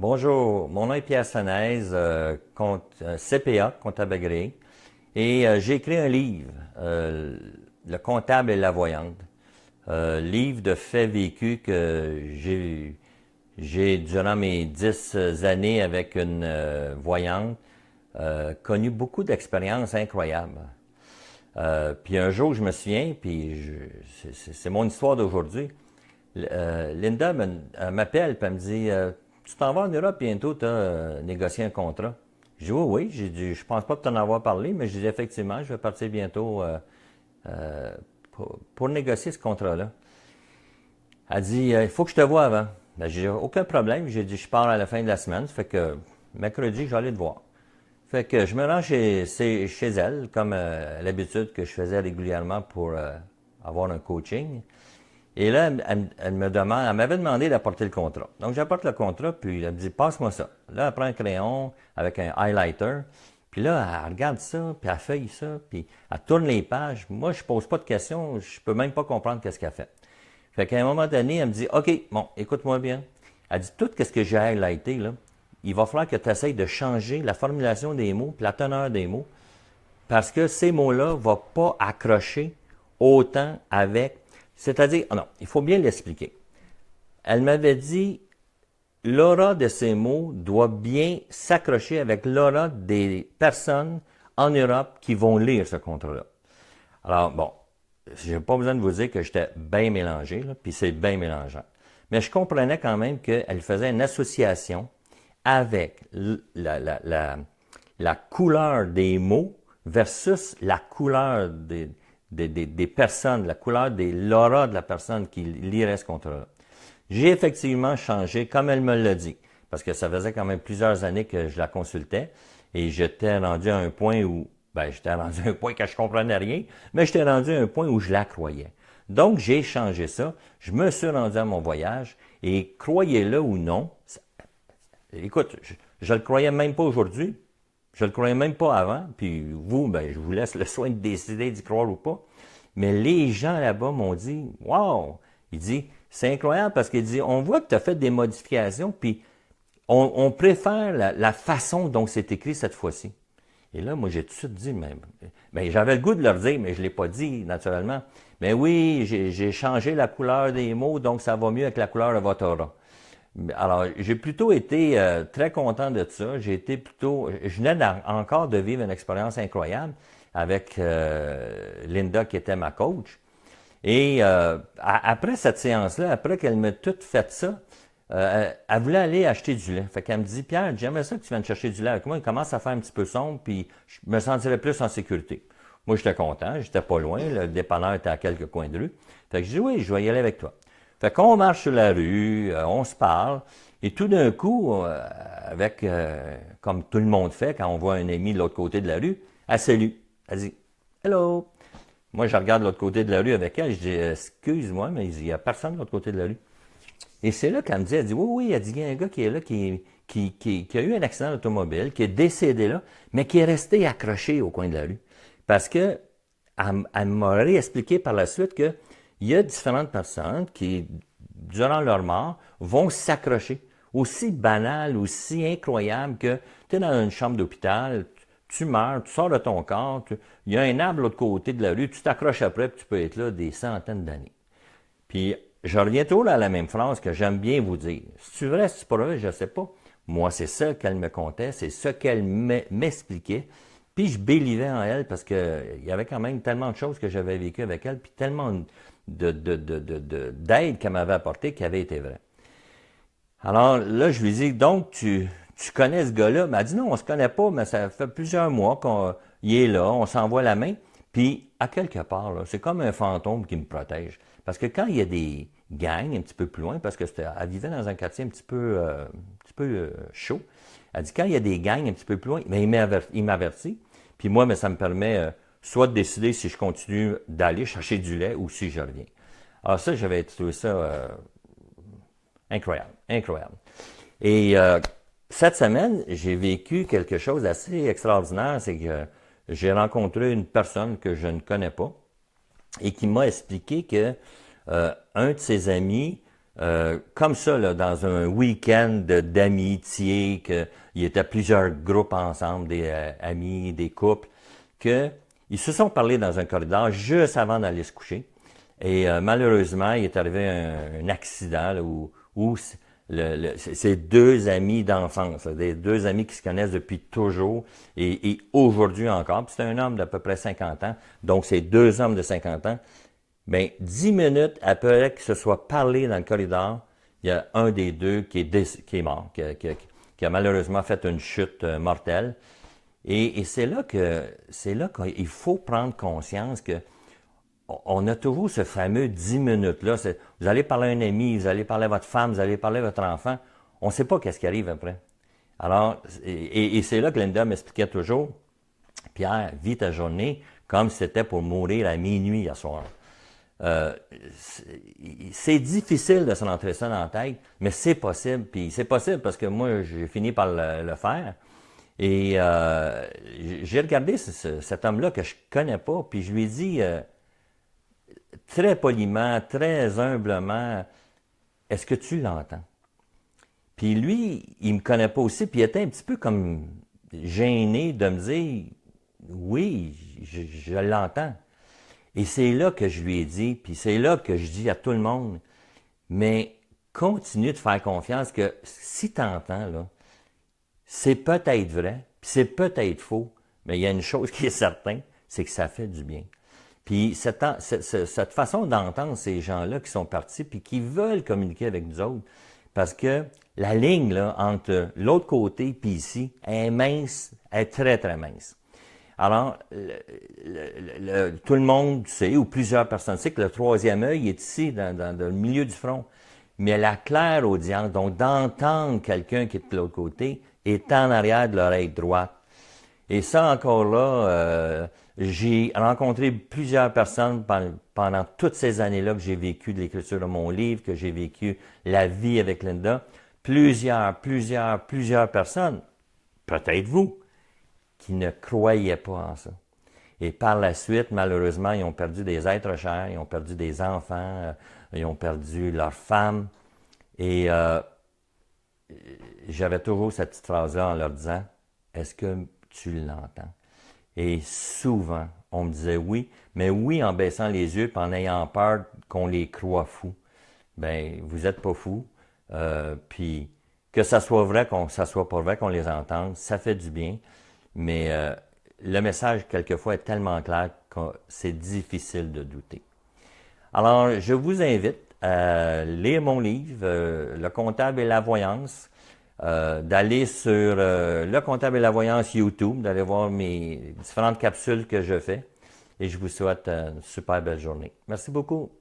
Bonjour, mon nom est Pierre Sanez, CPA, comptable agréé, et j'ai écrit un livre, Le comptable et la voyante, livre de faits vécus que j'ai durant mes 10 années avec une voyante, connu beaucoup d'expériences incroyables. Puis un jour, je me souviens, c'est mon histoire d'aujourd'hui. Linda m'appelle et me dit tu t'en vas en Europe bientôt, tu as négocié un contrat. Je dis oui, oui. J'ai dit je pense pas t'en avoir parlé, mais je dis effectivement, je vais partir bientôt pour négocier ce contrat-là. Elle dit il faut que je te voie avant. Ben, j'ai dit aucun problème. J'ai dit je pars à la fin de la semaine. Ça fait que mercredi, je vais aller te voir. Fait que je me rends chez elle, comme à l'habitude que je faisais régulièrement pour avoir un coaching. Et là, elle me demande, elle m'avait demandé d'apporter le contrat. Donc, j'apporte le contrat, puis elle me dit, passe-moi ça. Là, elle prend un crayon avec un highlighter, puis là, elle regarde ça, puis elle feuille ça, puis elle tourne les pages. Moi, je pose pas de questions, je peux même pas comprendre qu'est-ce qu'elle fait. Fait qu'à un moment donné, elle me dit, OK, bon, écoute-moi bien. Elle dit, tout ce que j'ai highlighté, là, il va falloir que tu essayes de changer la formulation des mots, puis la teneur des mots, parce que ces mots-là ne vont pas accrocher autant avec. C'est-à-dire, non, il faut bien l'expliquer. Elle m'avait dit, l'aura de ces mots doit bien s'accrocher avec l'aura des personnes en Europe qui vont lire ce contrat-là. Alors, bon, j'ai pas besoin de vous dire que j'étais bien mélangé, là, puis c'est bien mélangeant. Mais je comprenais quand même qu'elle faisait une association avec la couleur des mots versus la couleur des personnes, la couleur de l'aura de la personne qui lirait ce contrat-là. J'ai effectivement changé, comme elle me l'a dit, parce que ça faisait quand même plusieurs années que je la consultais, et j'étais rendu à un point où, j'étais rendu à un point que je comprenais rien, mais j'étais rendu à un point où je la croyais. Donc, j'ai changé ça, je me suis rendu à mon voyage, et croyez-le ou non, écoute, je le croyais même pas aujourd'hui, je le croyais même pas avant, puis vous, je vous laisse le soin de décider d'y croire ou pas. Mais les gens là-bas m'ont dit, wow! Il dit, c'est incroyable parce qu'il dit, on voit que tu as fait des modifications, puis on préfère la façon dont c'est écrit cette fois-ci. Et là, moi, j'ai tout de suite dit, mais j'avais le goût de leur dire, mais je ne l'ai pas dit naturellement. Mais oui, j'ai changé la couleur des mots, donc ça va mieux avec la couleur de votre aura. Alors, j'ai plutôt été très content de ça. Je venais encore de vivre une expérience incroyable avec Linda qui était ma coach. Et après cette séance-là, après qu'elle m'ait tout fait ça, elle voulait aller acheter du lait. Fait qu'elle me dit, Pierre, j'aimerais ça que tu viennes chercher du lait avec moi. Il commence à faire un petit peu sombre, puis je me sentirais plus en sécurité. Moi, j'étais content, j'étais pas loin, le dépanneur était à quelques coins de rue. Fait que je dis, oui, je vais y aller avec toi. Fait qu'on marche sur la rue, on se parle, et tout d'un coup, comme tout le monde fait quand on voit un ami de l'autre côté de la rue, elle salue. Elle dit « Hello ». Moi, je regarde de l'autre côté de la rue avec elle, je dis « Excuse-moi, mais il n'y a personne de l'autre côté de la rue ». Et c'est là qu'elle me dit, elle dit « Oui, oui, elle dit, il y a un gars qui est là, qui a eu un accident d'automobile, qui est décédé là, mais qui est resté accroché au coin de la rue. » Parce que elle m'a réexpliqué par la suite que il y a différentes personnes qui, durant leur mort, vont s'accrocher. Aussi banal, aussi incroyable que tu es dans une chambre d'hôpital, tu meurs, tu sors de ton corps, il y a un arbre de l'autre côté de la rue, tu t'accroches après, puis tu peux être là des centaines d'années. Puis, je reviens toujours à la même phrase que j'aime bien vous dire. Si c'est vrai, si c'est pas vrai, je ne sais pas. Moi, c'est ça qu'elle me contait, c'est ça qu'elle m'expliquait. Puis, je bélivais en elle parce que il y avait quand même tellement de choses que j'avais vécues avec elle, puis tellement d'aide qu'elle m'avait apporté qui avait été vraie. Alors là, je lui dis, donc, tu connais ce gars-là? Elle m'a dit, non, on se connaît pas, mais ça fait plusieurs mois qu'il est là, on s'envoie la main. Puis, à quelque part, là, c'est comme un fantôme qui me protège. Parce que quand il y a des gangs un petit peu plus loin, parce que elle vivait dans un quartier un petit peu chaud, elle dit, quand il y a des gangs un petit peu plus loin, mais il m'avertit. Puis moi, mais ça me permet soit de décider si je continue d'aller chercher du lait ou si je reviens. Alors ça, j'avais trouvé ça incroyable, incroyable. Et cette semaine, j'ai vécu quelque chose d'assez extraordinaire, c'est que j'ai rencontré une personne que je ne connais pas et qui m'a expliqué que un de ses amis comme ça, là, dans un week-end d'amitié, qu'il y était plusieurs groupes ensemble, des amis, des couples, que ils se sont parlé dans un corridor juste avant d'aller se coucher. Et malheureusement, il est arrivé un accident là, où ces deux amis d'enfance, des deux amis qui se connaissent depuis toujours et aujourd'hui encore, puis c'est un homme d'à peu près 50 ans, donc c'est deux hommes de 50 ans, bien, 10 minutes après qu'ils se soient parlé dans le corridor, il y a un des deux qui est mort, qui a malheureusement fait une chute mortelle. Et c'est là qu'il faut prendre conscience que on a toujours ce fameux 10 minutes-là. Vous allez parler à un ami, vous allez parler à votre femme, vous allez parler à votre enfant. On ne sait pas qu'est-ce qui arrive après. Alors, et c'est là que Linda m'expliquait toujours, Pierre, vis ta journée comme si c'était pour mourir à minuit hier soir. C'est difficile de se rentrer ça dans la tête, mais c'est possible. Puis c'est possible parce que moi, j'ai fini par le faire. Et j'ai regardé cet homme-là que je connais pas, puis je lui ai dit très poliment, très humblement, est-ce que tu l'entends? Puis lui, il me connaît pas aussi, puis il était un petit peu comme gêné de me dire, oui, je l'entends. Et c'est là que je lui ai dit, puis c'est là que je dis à tout le monde, mais continue de faire confiance que si tu entends, là, c'est peut-être vrai, puis c'est peut-être faux, mais il y a une chose qui est certaine, c'est que ça fait du bien. Puis cette façon d'entendre ces gens-là qui sont partis, puis qui veulent communiquer avec nous autres, parce que la ligne là, entre l'autre côté et ici est mince, est très, très mince. Alors, tout le monde sait, ou plusieurs personnes savent que le troisième œil est ici, dans le milieu du front. Mais la claire audience, donc d'entendre quelqu'un qui est de l'autre côté, est en arrière de l'oreille droite. Et ça, encore là, j'ai rencontré plusieurs personnes pendant toutes ces années-là que j'ai vécu de l'écriture de mon livre, que j'ai vécu la vie avec Linda. Plusieurs personnes, peut-être vous, qui ne croyaient pas en ça. Et par la suite, malheureusement, ils ont perdu des êtres chers, ils ont perdu des enfants, ils ont perdu leurs femmes. Et j'avais toujours cette petite phrase-là en leur disant, est-ce que tu l'entends? Et souvent, on me disait oui, mais oui en baissant les yeux et en ayant peur qu'on les croit fous. Ben, vous êtes pas fous. Puis que ça soit vrai, que ça soit pas vrai, qu'on les entende, ça fait du bien. Mais le message, quelquefois, est tellement clair que c'est difficile de douter. Alors, je vous invite à lire mon livre, Le comptable et la voyance, d'aller sur Le comptable et la voyance YouTube, d'aller voir mes différentes capsules que je fais. Et je vous souhaite une super belle journée. Merci beaucoup.